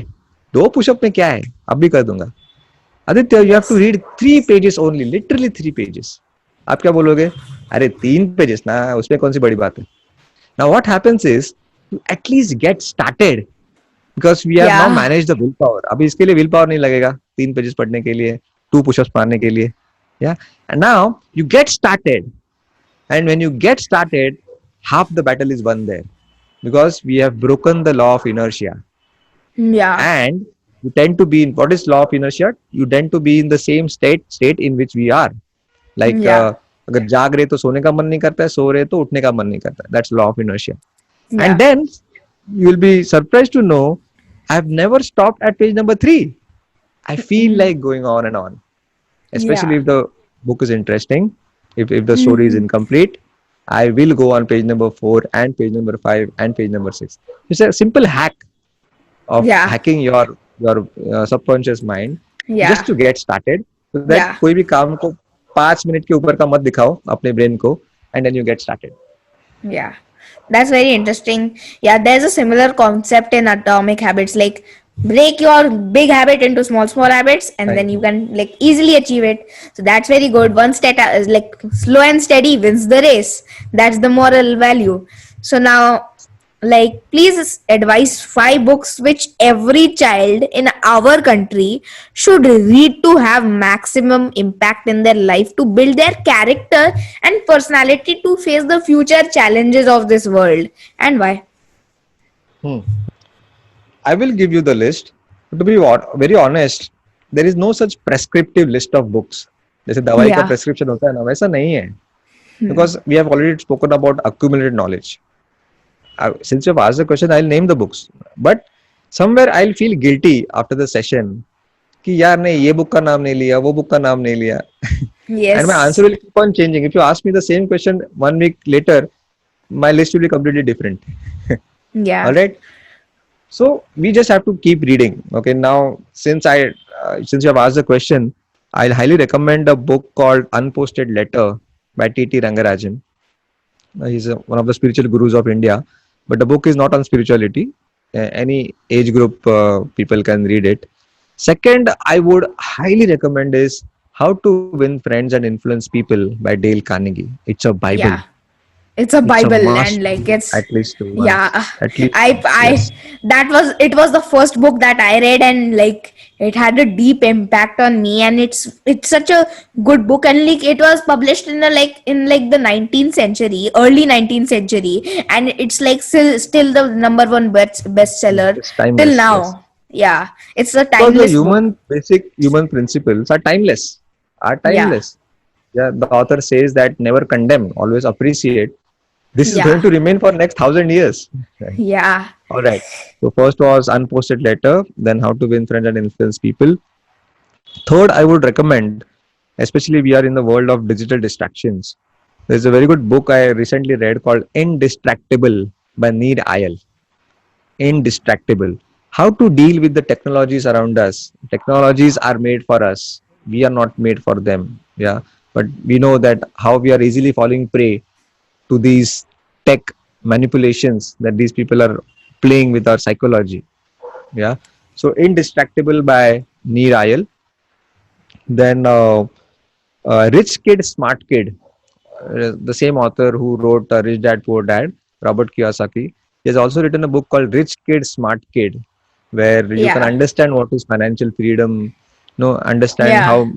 2 pushup में क्या है अभी कर दूंगा Aditya you have to Yes. Read 3 pages only literally 3 pages आप क्या बोलोगे अरे 3 pages ना उसमें कौन सी बड़ी बात है now what happens is you at least get started because we have now Yeah. Manage the will power अभी इसके लिए विल पावर नहीं लगेगा 3 pages पढ़ने के लिए 2 push-ups मारने के लिए या and now you get started and when you get started half the battle is won there because we have broken the law of inertia Yeah. and you tend to be in what is law of inertia you tend to be in the same state in which we are like Yeah. अगर जाग रहे तो सोने का मन नहीं करता है सो रहे तो उठने का मन नहीं करता that's law of inertia and Yeah. then you will be surprised to know I've never stopped at page number 3 I feel like going on and on especially Yeah. if the book is interesting if the story is incomplete I will go on page number 4 and page number 5 and page number 6 it's a simple hack of Yeah. hacking your subconscious mind just Yeah. to get started so that Yeah. कोई भी काम को 5 minute के ऊपर का मत दिखाओ अपने ब्रेन को and then you get started. Yeah, that's very interesting. Yeah, there's a similar concept in Atomic Habits, like break your big habit into small habits, and then Right. you can like easily achieve it. So that's very good. One step is like slow and steady wins the race. That's the moral value. So now, like, please advise 5 books which every child in our country should read to have maximum impact in their life, to build their character and personality to face the future challenges of this world, and why? Hmm. I will give you the list. But to be very honest, there is no such prescriptive list of books. जैसे दवाई का Yeah. prescription होता है ना वैसा नहीं है because we have already spoken about accumulated knowledge. Since you've asked the question, I'll name the books. But somewhere I'll feel guilty after the session कि यार नहीं ये बुक का नाम नहीं लिया वो बुक का नाम नहीं लिया and my answer Yes. will keep on changing. If you ask me the same question 1 week later, my list will be completely different. All Yeah. right. So we just have to keep reading. Okay. Now, since you have asked the question, I'll highly recommend a book called Unposted Letter by T.T. Rangarajan. He's one of the spiritual gurus of India. But the book is not on spirituality. any age group people can read it. Second, I would highly recommend is How to Win Friends and Influence People by Dale Carnegie. It's a Bible. Yeah, it's a It's a Bible, must and like read it's, at least yeah, once. At least I once. Yes. that was, it was the first book that I read, and like it had a deep impact on me, and it's such a good book, and like it was published in the the 19th century, early 19th century, and it's like still the number one bestseller It's till timeless. Yes. now. Yeah, it's a Because the timeless book. human basic human principles are timeless. Are Yeah, timeless. Yeah. The author says that never condemn, always appreciate. This is going yeah, to remain for next 1,000 years. Right. yeah, All right. So first was Unposted Letter, then How to Win Friends and Influence People. Third, I would recommend, especially we are in the world of digital distractions. There's a very good book I recently read called Indistractable by Neer Ayal. Indistractable. How to deal with the technologies around us. Technologies are made for us. We are not made for them. Yeah. But we know that how we are easily falling prey to these tech manipulations that these people are playing with our psychology. Yeah. So Indistractable by Neer Ayal. Then Rich Kid, Smart Kid, the same author who wrote Rich Dad Poor Dad, Robert Kiyosaki. He has also written a book called Rich Kid, Smart Kid, where you can yeah, understand what is financial freedom, understand yeah, how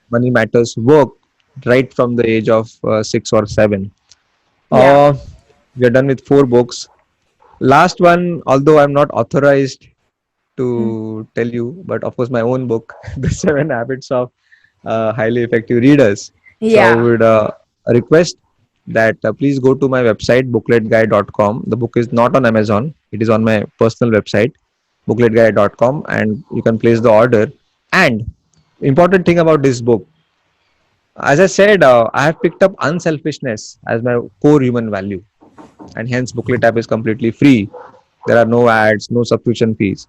money matters work right from the age of 6 or 7. yeah. Uh, we are done with 4 books. Last one, although I'm not authorized Mm. to tell you, but of course, my own book, The 7 Habits of Highly Effective Readers. So I Yeah. would request that please go to my website, bookletguy.com. The book is not on Amazon, it is on my personal website, bookletguy.com, and you can place the order. And important thing about this book, as I said, I have picked up unselfishness as my core human value, and hence Booklet app is completely free. There are no ads, no subscription fees.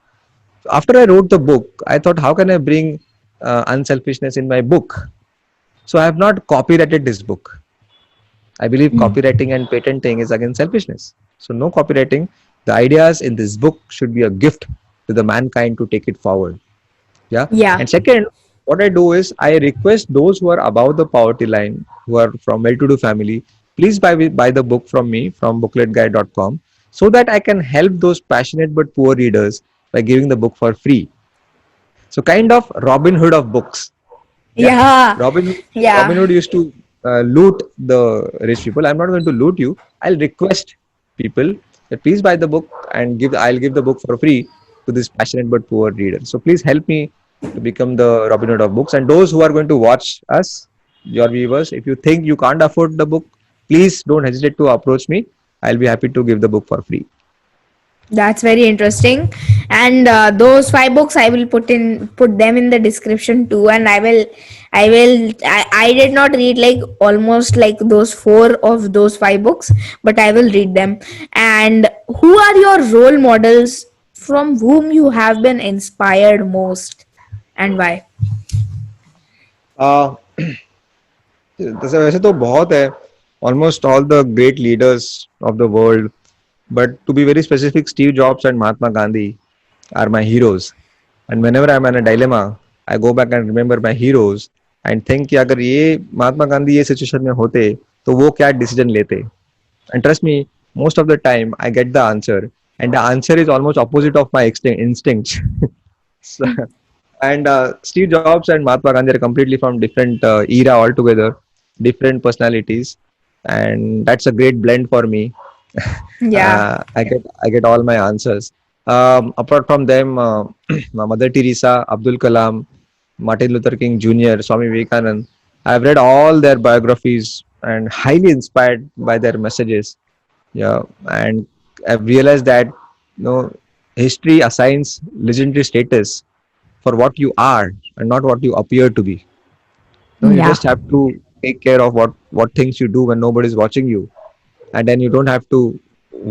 After I wrote the book, I thought, how can I bring unselfishness in my book? So I have not copyrighted this book. I believe Mm. copywriting and patenting is against selfishness. So no copywriting. The ideas in this book should be a gift to the mankind to take it forward. Yeah. Yeah. And second, what I do is I request those who are above the poverty line, who are from well-to-do family, please buy the book from me from bookletguy.com so that I can help those passionate but poor readers by giving the book for free. So kind of Robin Hood of books. Yeah, Yeah. Robin Yeah. Hood used to loot the rich people. I'm not going to loot you. I'll request people that please buy the book and give. I'll give the book for free to this passionate but poor reader. So please help me to become the Robin Hood of books. And those who are going to watch us, your viewers, if you think you can't afford the book, please don't hesitate to approach me. I'll be happy to give the book for free. That's very interesting. And those 5 books, I will put them in the description too. And I did not read like almost like those 4 of those 5 books, but I will read them. And who are your role models from whom you have been inspired most, and why? Uh, वैसे तो बहुत है almost all the great leaders of the world, but to be very specific, Steve Jobs and Mahatma Gandhi are my heroes. And whenever I'm in a dilemma, I go back and remember my heroes and think कि अगर ये महात्मा गांधी ये situation में होते तो वो क्या decision लेते. And trust me, most of the time I get the answer, and the answer is almost opposite of my instincts. So, and Steve Jobs and Mahatma Gandhi are completely from different era altogether, different personalities, and that's a great blend for me. Yeah. I get all my answers. Apart from them, Mother Teresa, Abdul Kalam, Martin Luther King Jr., Swami Vivekanand. I've read all their biographies and highly inspired by their messages. Yeah, and I've realized that history assigns legendary status for what you are and not what you appear to be. You Yeah. just have to take care of what things you do when nobody's watching you, and then you don't have to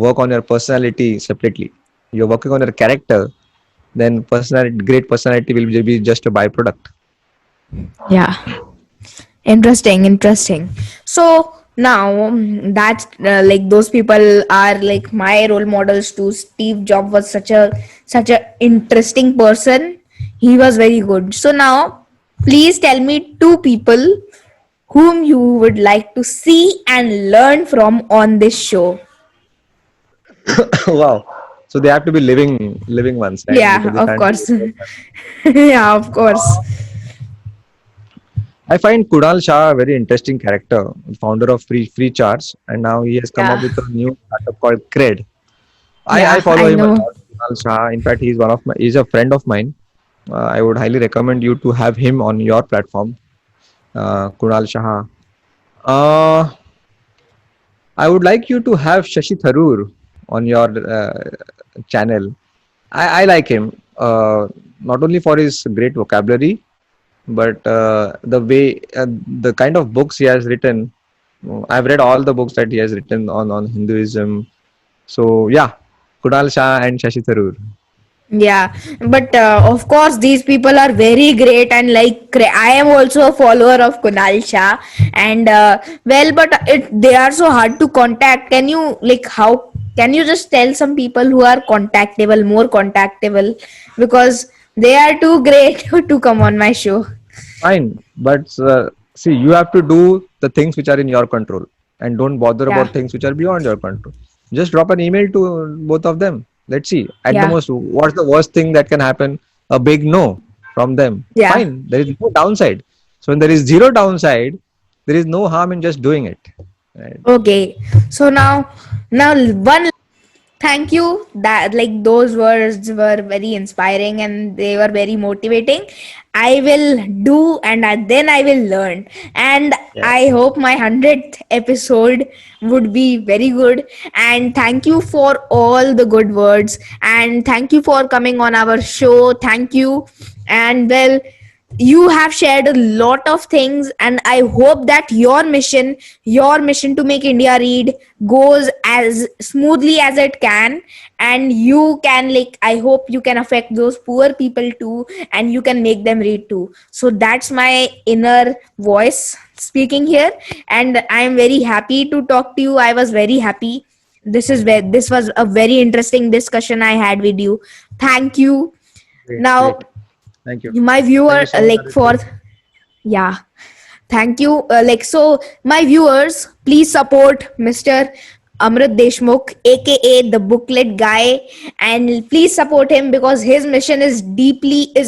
work on your personality separately. You're working on your character, then personality, great personality will be just a byproduct. Yeah. Interesting. So Now, that's like those people are like my role models too. Steve Jobs was such a interesting person. He was very good. So now, please tell me two people whom you would like to see and learn from on this show. Wow. So they have to be living ones, right? Because Yeah, they of can't be course. virtual. Yeah, of course. I find Kunal Shah a very interesting character, founder of Free Charge, and now he has come up Yeah, with a new startup called Cred. I yeah, follow I him a know. lot, Kunal Shah. In fact, he's a friend of mine. I would highly recommend you to have him on your platform, Kunal Shah. Uh, I would like you to have Shashi Tharoor on your channel. I like him, not only for his great vocabulary, but the kind of books he has written. I've read all the books that he has written on Hinduism. So yeah, Kunal Shah and Shashi Tharoor. Yeah, but of course, these people are very great, and like I am also a follower of Kunal Shah, and well, but they are so hard to contact. Can you like how can you just tell some people who are contactable, more contactable, because they are too great to come on my show. Fine, but see, you have to do the things which are in your control, and don't bother Yeah, about things which are beyond your control. Just drop an email to both of them. Let's see. At the yeah, most, what's the worst thing that can happen? A big no from them. yeah. Fine, there is no downside. So when there is zero downside, there is no harm in just doing it. Right? Okay, so now one thank you, that like those words were very inspiring and they were very motivating. I will do, and then I will learn, and Yeah. I hope my 100th episode would be very good. And thank you for all the good words, and thank you for coming on our show. Thank you. And well, you have shared a lot of things, and I hope that your mission to make India read goes as smoothly as it can, and you can like I hope you can affect those poor people too, and you can make them read too. So that's my inner voice speaking here, and I am very happy to talk to you. I was very happy. This was a very interesting discussion I had with you. Thank you. Great, Now, great. Thank you. my Thank you viewer so much, like for Aditya. yeah, thank you. Like so my viewers, please support Mr. Amrit Deshmukh, aka the booklet guy, and please support him because his mission is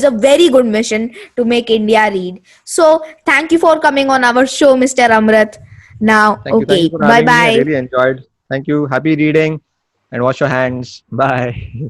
a very good mission to make India read. So thank you for coming on our show, Mr. Amrit. Now, Thank you. Thank okay, you for bye having me. I bye. really enjoyed. Thank you. Happy reading and wash your hands. Bye.